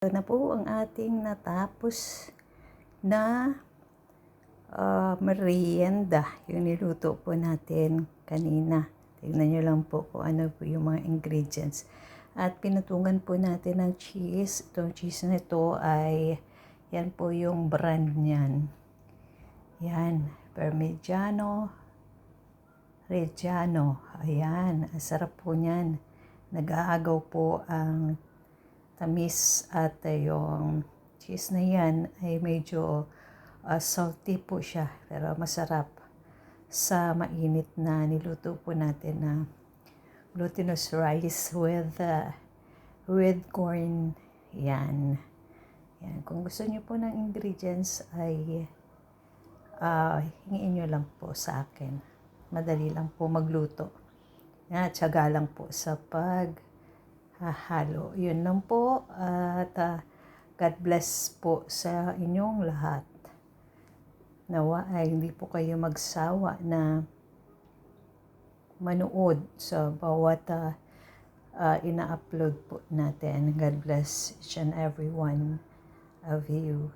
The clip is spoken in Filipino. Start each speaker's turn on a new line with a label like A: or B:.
A: Ito na po ang ating natapos na merienda. Yung niluto po natin kanina. Tignan nyo lang po kung ano po yung mga ingredients. At pinutungan po natin ng cheese. Itong cheese na ito ay, yan po yung brand niyan. Yan, Parmigiano Reggiano. Ayan, ang sarap po niyan. Nag-aagaw po ang tamis at yung cheese na yan ay medyo salty po siya, pero masarap sa mainit na niluto po natin na glutinous rice with corn. Yan. Yan. Kung gusto niyo po ng ingredients ay hingiin nyo lang po sa akin. Madali lang po magluto. Yan, tiyaga lang po sa halo. Yun lang po at God bless po sa inyong lahat. Nawa ay hindi po kayo magsawa na manood sa bawat ina-upload po natin. God bless each and every one of you.